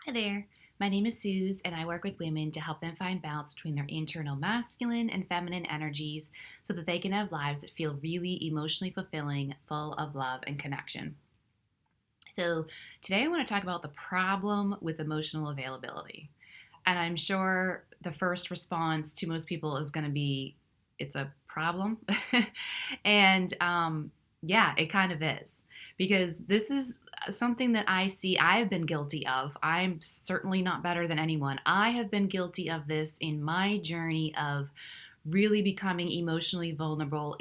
Hi there. My name is Suze, and I work with women to help them find balance between their internal masculine and feminine energies so that they can have lives that feel really emotionally fulfilling, full of love and connection. So, today I want to talk about the problem with emotional availability. And I'm sure the first response to most people is going to be, it's a problem. and yeah, it kind of is. Because this is something that I see I've been guilty of. I'm certainly not better than anyone. I have been guilty of this in my journey of really becoming emotionally vulnerable,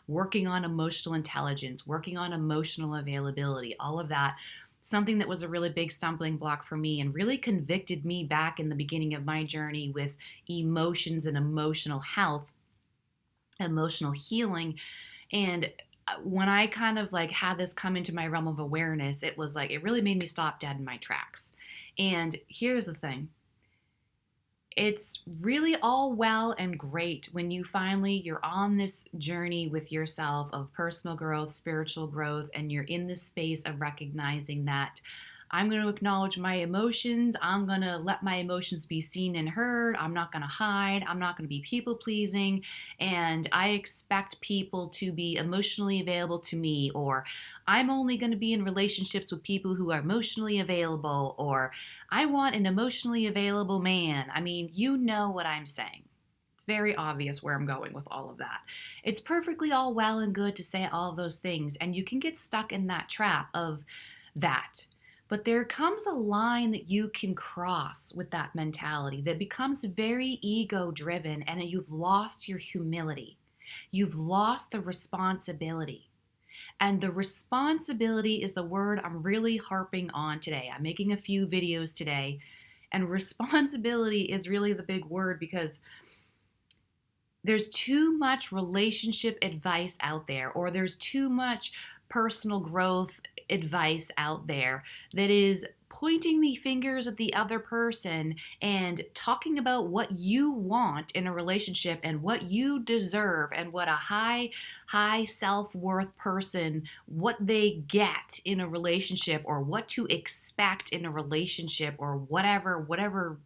working on emotional intelligence, working on emotional availability, all of that. Something that was a really big stumbling block for me and really convicted me back in the beginning of my journey with emotions and emotional health, emotional healing. And when I kind of like had this come into my realm of awareness, it was like it really made me stop dead in my tracks. And here's the thing, it's really all well and great when you're on this journey with yourself of personal growth, spiritual growth, and you're in this space of recognizing that I'm going to acknowledge my emotions. I'm going to let my emotions be seen and heard. I'm not going to hide. I'm not going to be people pleasing. And I expect people to be emotionally available to me, or I'm only going to be in relationships with people who are emotionally available, or I want an emotionally available man. I mean, you know what I'm saying. It's very obvious where I'm going with all of that. It's perfectly all well and good to say all of those things, and you can get stuck in that trap of that. But there comes a line that you can cross with that mentality that becomes very ego driven, and you've lost your humility. You've lost the responsibility. And the responsibility is the word I'm really harping on today. I'm making a few videos today, and responsibility is really the big word because there's too much relationship advice out there, or there's too much personal growth advice out there that is pointing the fingers at the other person and talking about what you want in a relationship and what you deserve and what a high self-worth person, what they get in a relationship, or what to expect in a relationship, or whatever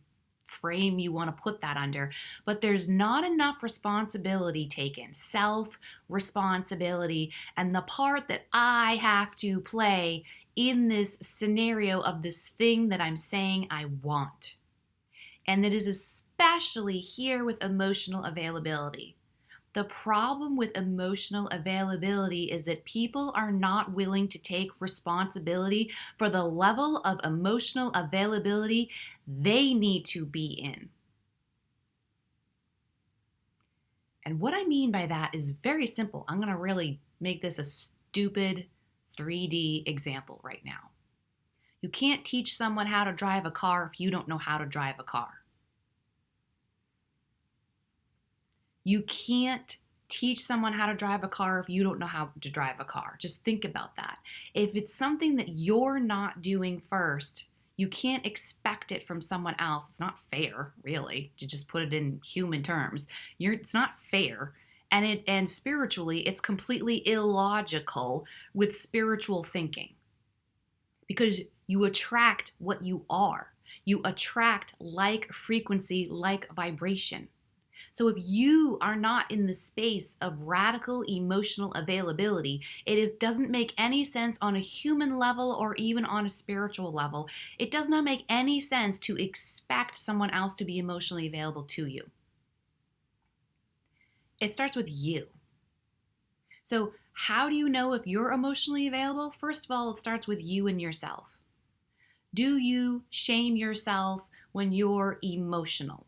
frame you want to put that under. But there's not enough responsibility taken, self responsibility, and the part that I have to play in this scenario of this thing that I'm saying I want. And that is especially here with emotional availability. The problem with emotional availability is that people are not willing to take responsibility for the level of emotional availability they need to be in. And what I mean by that is very simple. I'm going to really make this a stupid 3D example right now. You can't teach someone how to drive a car if you don't know how to drive a car. You can't teach someone how to drive a car if you don't know how to drive a car. Just think about that. If it's something that you're not doing first, you can't expect it from someone else. It's not fair, really, to just put it in human terms. It's not fair. And spiritually, it's completely illogical with spiritual thinking because you attract what you are. You attract like frequency, like vibration. So if you are not in the space of radical emotional availability, doesn't make any sense on a human level or even on a spiritual level. It does not make any sense to expect someone else to be emotionally available to you. It starts with you. So how do you know if you're emotionally available? First of all, it starts with you and yourself. Do you shame yourself when you're emotional?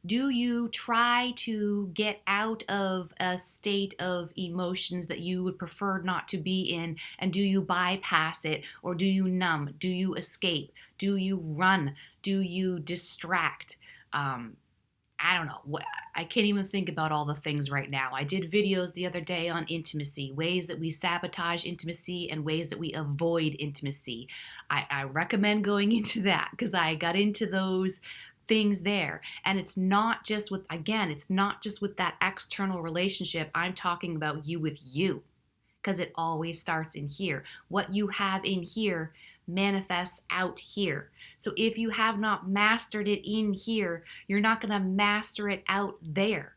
Do you try to get out of a state of emotions that you would prefer not to be in? And do you bypass it? Or do you numb? Do you escape? Do you run? Do you distract? I don't know. I can't even think about all the things right now. I did videos the other day on intimacy, ways that we sabotage intimacy and ways that we avoid intimacy. I recommend going into that because I got into those things there. And it's not just with that external relationship. I'm talking about you with you because it always starts in here. What you have in here manifests out here. So if you have not mastered it in here, you're not going to master it out there.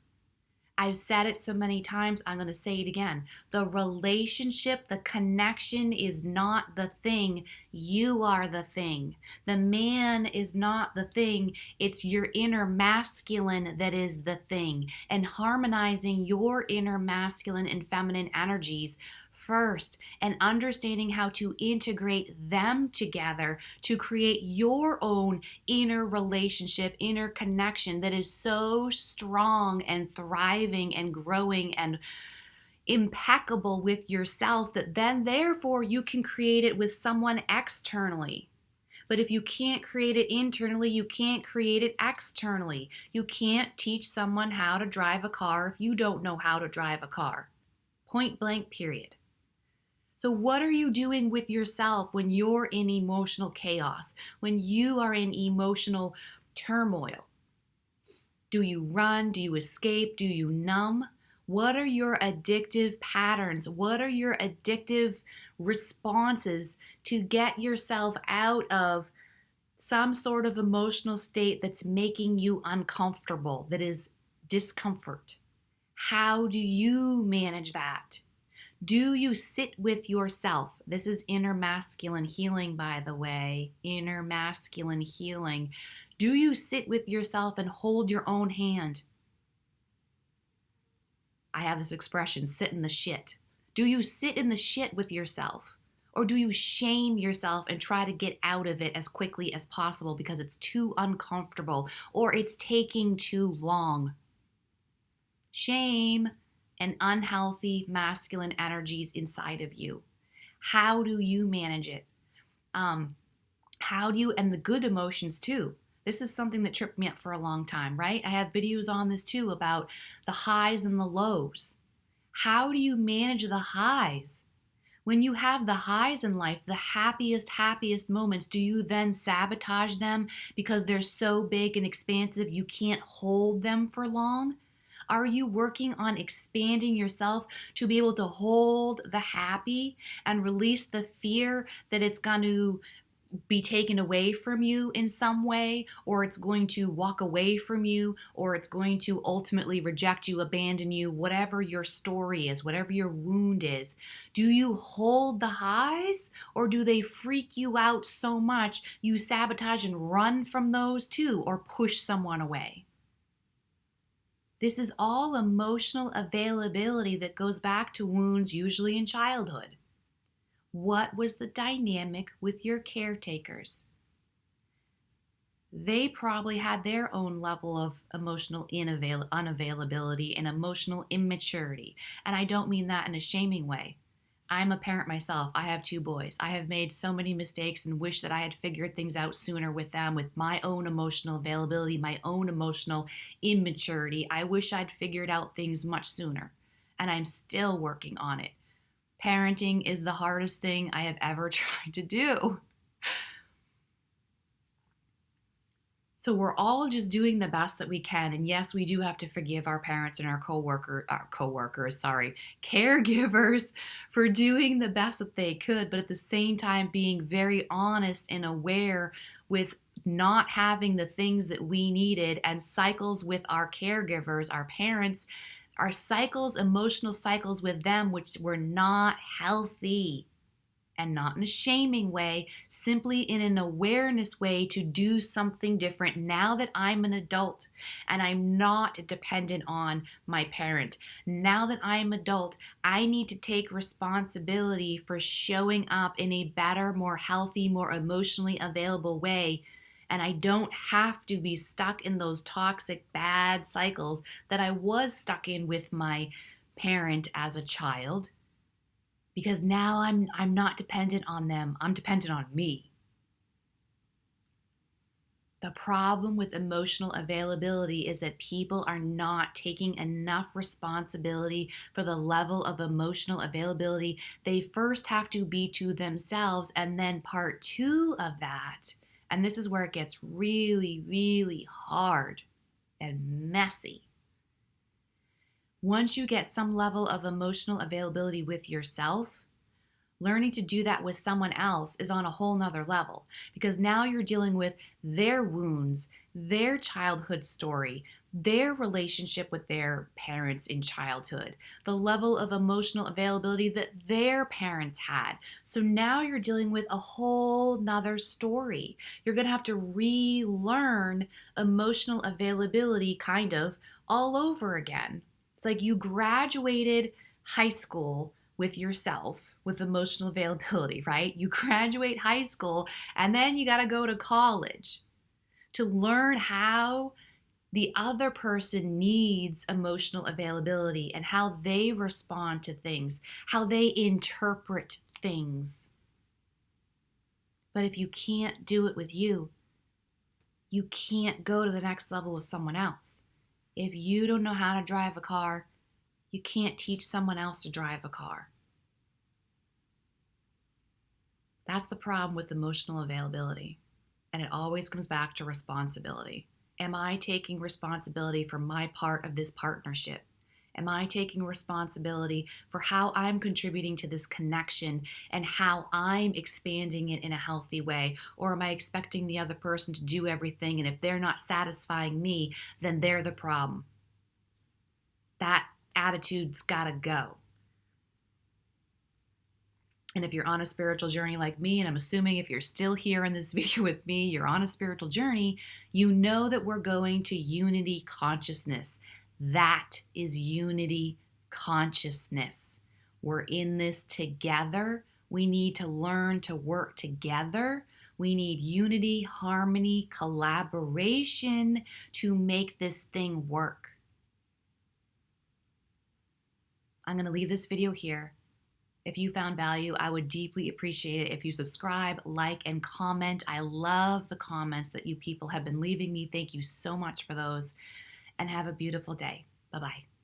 I've said it so many times, I'm going to say it again. The relationship, the connection is not the thing. You are the thing. The man is not the thing. It's your inner masculine that is the thing. And harmonizing your inner masculine and feminine energies first and understanding how to integrate them together to create your own inner relationship, inner connection that is so strong and thriving and growing and impeccable with yourself that then therefore you can create it with someone externally. But if you can't create it internally, you can't create it externally. You can't teach someone how to drive a car if you don't know how to drive a car. Point blank, period. So, what are you doing with yourself when you're in emotional chaos, when you are in emotional turmoil? Do you run? Do you escape? Do you numb? What are your addictive patterns? What are your addictive responses to get yourself out of some sort of emotional state that's making you uncomfortable, that is discomfort? How do you manage that? Do you sit with yourself? This is inner masculine healing, by the way. Inner masculine healing. Do you sit with yourself and hold your own hand? I have this expression, sit in the shit. Do you sit in the shit with yourself? Or do you shame yourself and try to get out of it as quickly as possible because it's too uncomfortable or it's taking too long? Shame and unhealthy masculine energies inside of you. How do you manage it? How do you, and the good emotions too. This is something that tripped me up for a long time, right? I have videos on this too about the highs and the lows. How do you manage the highs? When you have the highs in life, the happiest moments, do you then sabotage them because they're so big and expansive you can't hold them for long? Are you working on expanding yourself to be able to hold the happy and release the fear that it's going to be taken away from you in some way, or it's going to walk away from you, or it's going to ultimately reject you, abandon you, whatever your story is, whatever your wound is? Do you hold the highs, or do they freak you out so much you sabotage and run from those too, or push someone away? This is all emotional availability that goes back to wounds, usually in childhood. What was the dynamic with your caretakers? They probably had their own level of emotional unavailability and emotional immaturity. And I don't mean that in a shaming way. I'm a parent myself. I have 2 boys. I have made so many mistakes and wish that I had figured things out sooner with them, with my own emotional availability, my own emotional immaturity. I wish I'd figured out things much sooner. And I'm still working on it. Parenting is the hardest thing I have ever tried to do. So we're all just doing the best that we can. And yes, we do have to forgive our parents and our caregivers for doing the best that they could, but at the same time being very honest and aware with not having the things that we needed, and cycles with our caregivers, our parents, our cycles, emotional cycles with them, which were not healthy. And not in a shaming way, simply in an awareness way to do something different now that I'm an adult and I'm not dependent on my parent. Now that I'm adult, I need to take responsibility for showing up in a better, more healthy, more emotionally available way. And I don't have to be stuck in those toxic, bad cycles that I was stuck in with my parent as a child. Because now I'm not dependent on them. I'm dependent on me. The problem with emotional availability is that people are not taking enough responsibility for the level of emotional availability they first have to be to themselves. And then part 2 of that, and this is where it gets really, really hard and messy. Once you get some level of emotional availability with yourself, Learning to do that with someone else is on a whole nother level because now you're dealing with their wounds, their childhood story, their relationship with their parents in childhood, the level of emotional availability that their parents had. So now you're dealing with a whole nother story. You're going to have to relearn emotional availability kind of all over again. It's like you graduated high school with yourself with emotional availability, right? You graduate high school and then you got to go to college to learn how the other person needs emotional availability and how they respond to things, how they interpret things. But if you can't do it with you, you can't go to the next level with someone else. If you don't know how to drive a car, you can't teach someone else to drive a car. That's the problem with emotional availability. And it always comes back to responsibility. Am I taking responsibility for my part of this partnership? Am I taking responsibility for how I'm contributing to this connection and how I'm expanding it in a healthy way? Or am I expecting the other person to do everything, and if they're not satisfying me, then they're the problem? That attitude's gotta go. And if you're on a spiritual journey like me, and I'm assuming if you're still here in this video with me, you're on a spiritual journey, you know that we're going to unity consciousness. That is unity consciousness. We're in this together. We need to learn to work together. We need unity, harmony, collaboration to make this thing work. I'm going to leave this video here. If you found value, I would deeply appreciate it if you subscribe, like, and comment. I love the comments that you people have been leaving me. Thank you so much for those, and have a beautiful day. Bye-bye.